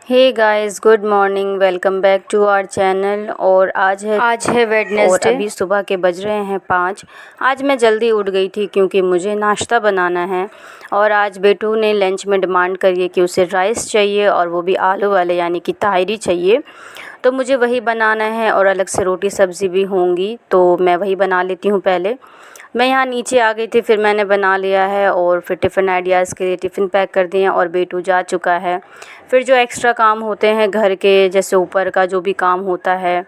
Hey guys, good morning. Welcome back to our channel. और आज है वेडनेसडे और अभी सुबह के बज रहे हैं 5। आज मैं जल्दी उठ गई थी क्योंकि मुझे नाश्ता बनाना है। और आज बेटू ने लंच में डिमांड करी है कि उसे राइस चाहिए और वो भी आलू वाले यानी कि ताहिरी चाहिए। तो मुझे वही बनाना है और अलग से रोटी सब्ज़ी भी होंगी, तो मैं वही बना लेती हूँ। पहले मैं यहाँ नीचे आ गई थी, फिर मैंने बना लिया है और फिर टिफ़िन आइडियाज़ के लिए टिफ़िन पैक कर दिए और बेटू जा चुका है। फिर जो एक्स्ट्रा काम होते हैं घर के, जैसे ऊपर का जो भी काम होता है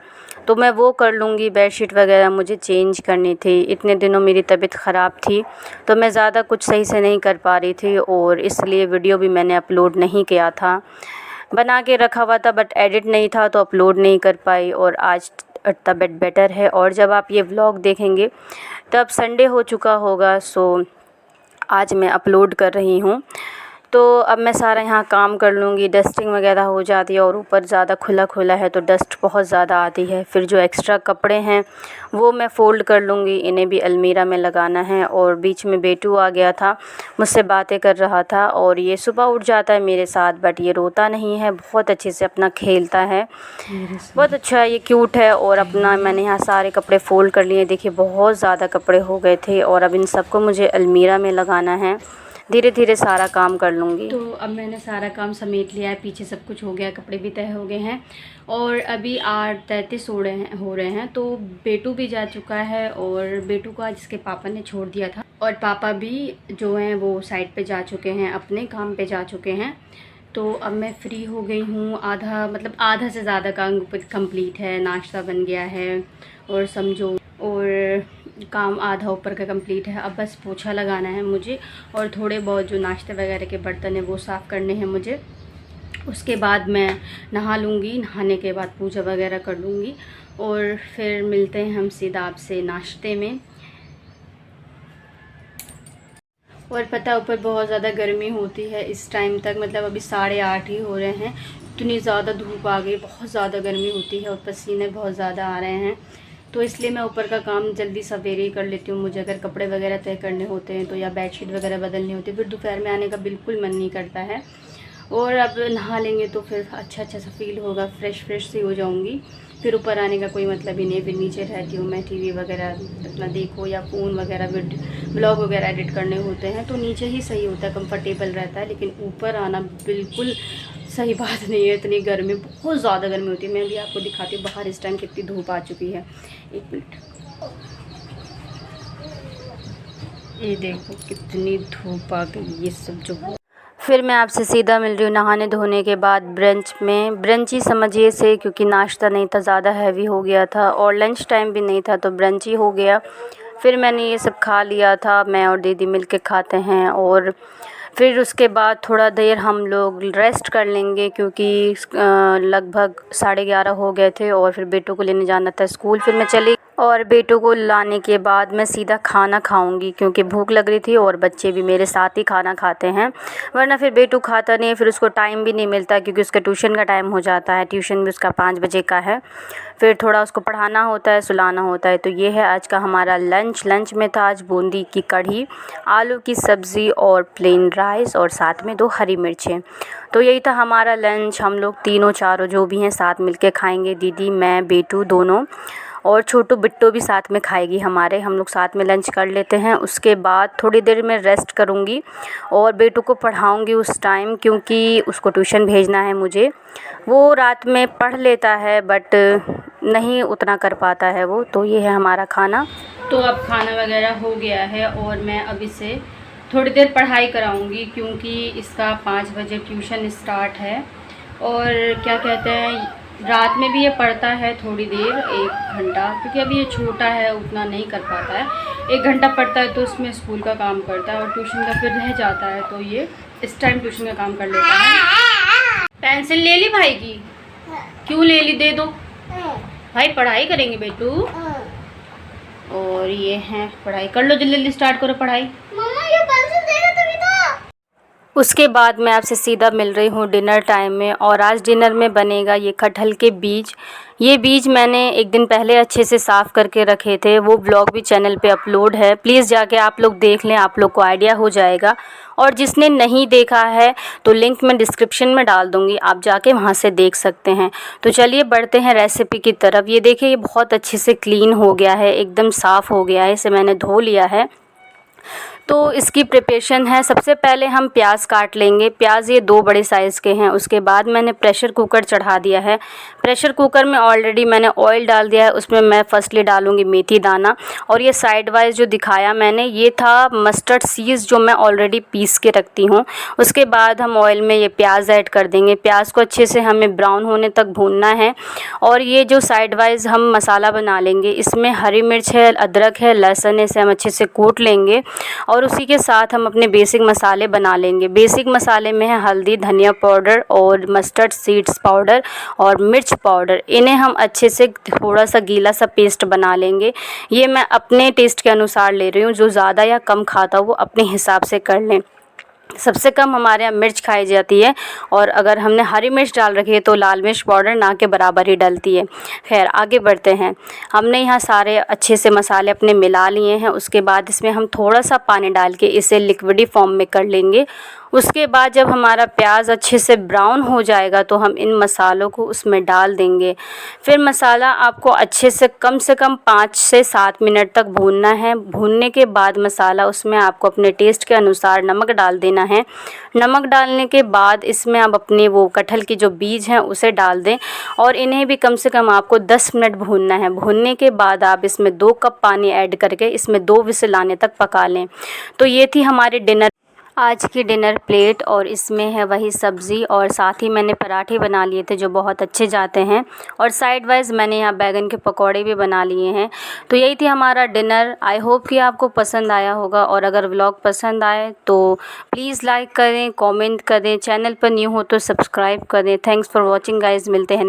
तो मैं वो कर लूँगी। बेडशीट वगैरह मुझे चेंज करनी थी। इतने दिनों मेरी तबीयत ख़राब थी तो मैं ज़्यादा कुछ सही से नहीं कर पा रही थी और इसलिए वीडियो भी मैंने अपलोड नहीं किया था। बना के रखा हुआ था बट एडिट नहीं था तो अपलोड नहीं कर पाई। और आज तबीयत बेटर है और जब आप ये व्लॉग देखेंगे तब संडे हो चुका होगा, सो आज मैं अपलोड कर रही हूँ। तो अब मैं सारा यहाँ काम कर लूँगी। डस्टिंग वगैरह हो जाती है और ऊपर ज़्यादा खुला है तो डस्ट बहुत ज़्यादा आती है। फिर जो एक्स्ट्रा कपड़े हैं वो मैं फ़ोल्ड कर लूँगी, इन्हें भी अलमीरा में लगाना है। और बीच में बेटू आ गया था, मुझसे बातें कर रहा था और ये सुबह उठ जाता है मेरे साथ, बट ये रोता नहीं है, बहुत अच्छे से अपना खेलता है, बहुत अच्छा है, ये क्यूट है। और अपना मैंने यहाँ सारे कपड़े फ़ोल्ड कर लिए। देखिए बहुत ज़्यादा कपड़े हो गए थे और अब इन सबको मुझे अलमीरा में लगाना है। धीरे धीरे सारा काम कर लूँगी। तो अब मैंने सारा काम समेट लिया है, पीछे सब कुछ हो गया, कपड़े भी तय हो गए हैं और अभी 8:33 हो रहे हैं। तो बेटू भी जा चुका है और बेटू को आज इसके पापा ने छोड़ दिया था और पापा भी जो हैं वो साइड पे जा चुके हैं, अपने काम पे जा चुके हैं। तो अब मैं फ्री हो गई हूँ। आधा से ज़्यादा काम कंप्लीट है, नाश्ता बन गया है और समझो, और काम आधा ऊपर का कंप्लीट है। अब बस पोछा लगाना है मुझे और थोड़े बहुत जो नाश्ते वगैरह के बर्तन हैं वो साफ़ करने हैं मुझे। उसके बाद मैं नहा लूँगी, नहाने के बाद पूजा वगैरह कर लूँगी और फिर मिलते हैं हम सीधा आपसे नाश्ते में। और पता ऊपर बहुत ज़्यादा गर्मी होती है इस टाइम तक, मतलब अभी 8:30 ही हो रहे हैं। इतनी ज़्यादा धूप आ गई, बहुत ज़्यादा गर्मी होती है और पसीने बहुत ज़्यादा आ रहे हैं। तो इसलिए मैं ऊपर का काम जल्दी सवेरे ही कर लेती हूँ। मुझे अगर कपड़े वगैरह तय करने होते हैं तो या बेडशीट वगैरह बदलनी होती है, फिर दोपहर में आने का बिल्कुल मन नहीं करता है। और अब नहा लेंगे तो फिर अच्छा सा फील होगा, फ्रेश सी हो जाऊँगी। फिर ऊपर आने का कोई मतलब ही नहीं, फिर नीचे रहती हूँ मैं, टीवी वगैरह अपना देखो या फ़ोन वगैरह ब्लॉग वगैरह एडिट करने होते हैं तो नीचे ही सही होता है, कंफर्टेबल रहता है। लेकिन ऊपर आना बिल्कुल सही बात नहीं है, इतनी गर्मी, बहुत ज़्यादा गर्मी होती है। मैं भी आपको दिखाती हूँ बाहर इस टाइम कितनी धूप आ चुकी है। एक मिनट, ये देखो कितनी धूप आ गई। ये सब जो फिर मैं आपसे सीधा मिल रही हूँ नहाने धोने के बाद ब्रंच ही समझिए से, क्योंकि नाश्ता नहीं था, ज़्यादा हैवी हो गया था और लंच टाइम भी नहीं था तो ब्रंच ही हो गया। फिर मैंने ये सब खा लिया था, मैं और दीदी मिल के खाते हैं। और फिर उसके बाद थोड़ा देर हम लोग रेस्ट कर लेंगे क्योंकि लगभग 11:30 हो गए थे और फिर बेटू को लेने जाना था स्कूल। फिर मैं चली और बेटू को लाने के बाद मैं सीधा खाना खाऊंगी क्योंकि भूख लग रही थी और बच्चे भी मेरे साथ ही खाना खाते हैं, वरना फिर बेटू खाता नहीं है, फिर उसको टाइम भी नहीं मिलता क्योंकि उसका ट्यूशन का टाइम हो जाता है। ट्यूशन भी उसका 5 बजे का है, फिर थोड़ा उसको पढ़ाना होता है, सुलाना होता है। तो ये है आज का हमारा लंच में था आज बूंदी की कढ़ी, आलू की सब्ज़ी और प्लेन राइस और साथ में 2 हरी मिर्चें। तो यही था हमारा लंच। हम लोग तीनों चारों जो भी हैं साथ मिलके खाएंगे, दीदी, मैं, बेटू दोनों, और छोटू बिट्टू भी साथ में खाएगी हमारे। हम लोग साथ में लंच कर लेते हैं। उसके बाद थोड़ी देर में रेस्ट करूँगी और बेटू को पढ़ाऊँगी उस टाइम, क्योंकि उसको ट्यूशन भेजना है मुझे। वो रात में पढ़ लेता है बट नहीं उतना कर पाता है वो। तो ये है हमारा खाना। तो अब खाना वगैरह हो गया है और मैं अब इसे थोड़ी देर पढ़ाई कराऊंगी क्योंकि इसका 5 बजे ट्यूशन स्टार्ट है। और क्या कहते हैं, रात में भी ये पढ़ता है थोड़ी देर, 1 घंटा, क्योंकि अभी ये छोटा है, उतना नहीं कर पाता है। 1 घंटा पढ़ता है तो उसमें स्कूल का काम करता है और ट्यूशन का फिर रह जाता है, तो ये इस टाइम ट्यूशन का काम कर लेता है। पेंसिल ले ली भाई की? क्यों ले ली, दे दो भाई, पढ़ाई करेंगे बेटू। और ये है, पढ़ाई कर लो, जल्दी जल्दी स्टार्ट करो पढ़ाई। मम्मा ये पेंसिल दे दो तभी तो। उसके बाद मैं आपसे सीधा मिल रही हूँ डिनर टाइम में। और आज डिनर में बनेगा ये कटहल के बीज। ये बीज मैंने एक दिन पहले अच्छे से साफ़ करके रखे थे, वो ब्लॉग भी चैनल पे अपलोड है, प्लीज़ जाके आप लोग देख लें, आप लोग को आइडिया हो जाएगा। और जिसने नहीं देखा है तो लिंक मैं डिस्क्रिप्शन में डाल दूँगी, आप जाके वहाँ से देख सकते हैं। तो चलिए बढ़ते हैं रेसिपी की तरफ। ये देखिए, ये बहुत अच्छे से क्लीन हो गया है, एकदम साफ़ हो गया है, इसे मैंने धो लिया है। तो इसकी प्रिपरेशन है, सबसे पहले हम प्याज काट लेंगे। प्याज ये 2 बड़े साइज़ के हैं। उसके बाद मैंने प्रेशर कुकर चढ़ा दिया है। प्रेशर कुकर में ऑलरेडी मैंने ऑयल डाल दिया है, उसमें मैं फर्स्टली डालूँगी मेथी दाना। और ये साइड वाइज जो दिखाया मैंने, ये था मस्टर्ड सीड्स जो मैं ऑलरेडी पीस के रखती हूँ। उसके बाद हम ऑयल में ये प्याज ऐड कर देंगे। प्याज को अच्छे से हमें ब्राउन होने तक भूनना है। और ये जो साइड वाइज हम मसाला बना लेंगे, इसमें हरी मिर्च है, अदरक है, लहसुन है, इसे हम अच्छे से कूट लेंगे। और उसी के साथ हम अपने बेसिक मसाले बना लेंगे। बेसिक मसाले में है हल्दी, धनिया पाउडर और मस्टर्ड सीड्स पाउडर और मिर्च पाउडर। इन्हें हम अच्छे से थोड़ा सा गीला सा पेस्ट बना लेंगे। ये मैं अपने टेस्ट के अनुसार ले रही हूँ, जो ज़्यादा या कम खाता हो वो अपने हिसाब से कर लें। सबसे कम हमारे यहाँ मिर्च खाई जाती है, और अगर हमने हरी मिर्च डाल रखी है तो लाल मिर्च पाउडर ना के बराबर ही डलती है। खैर आगे बढ़ते हैं। हमने यहाँ सारे अच्छे से मसाले अपने मिला लिए हैं। उसके बाद इसमें हम थोड़ा सा पानी डाल के इसे लिक्विडी फॉर्म में कर लेंगे। उसके बाद जब हमारा प्याज अच्छे से ब्राउन हो जाएगा तो हम इन मसालों को उसमें डाल देंगे। फिर मसाला आपको अच्छे से कम 5 से 7 मिनट तक भूनना है। भूनने के बाद मसाला, उसमें आपको अपने टेस्ट के अनुसार नमक डाल देना है। नमक डालने के बाद इसमें आप अपने वो कटहल की जो बीज हैं उसे डाल दें, और इन्हें भी कम से कम आपको 10 मिनट भूनना है। भूनने के बाद आप इसमें 2 कप पानी ऐड करके इसमें 2 विसिल आने तक पका लें। तो ये थी हमारी आज की डिनर प्लेट, और इसमें है वही सब्ज़ी, और साथ ही मैंने पराठे बना लिए थे जो बहुत अच्छे जाते हैं। और साइड वाइज मैंने यहाँ बैगन के पकौड़े भी बना लिए हैं। तो यही थी हमारा डिनर। आई होप कि आपको पसंद आया होगा, और अगर व्लॉग पसंद आए तो प्लीज़ लाइक करें, कमेंट करें, चैनल पर न्यू हो तो सब्सक्राइब करें। थैंक्स फॉर वॉचिंग गाइज़, मिलते हैं।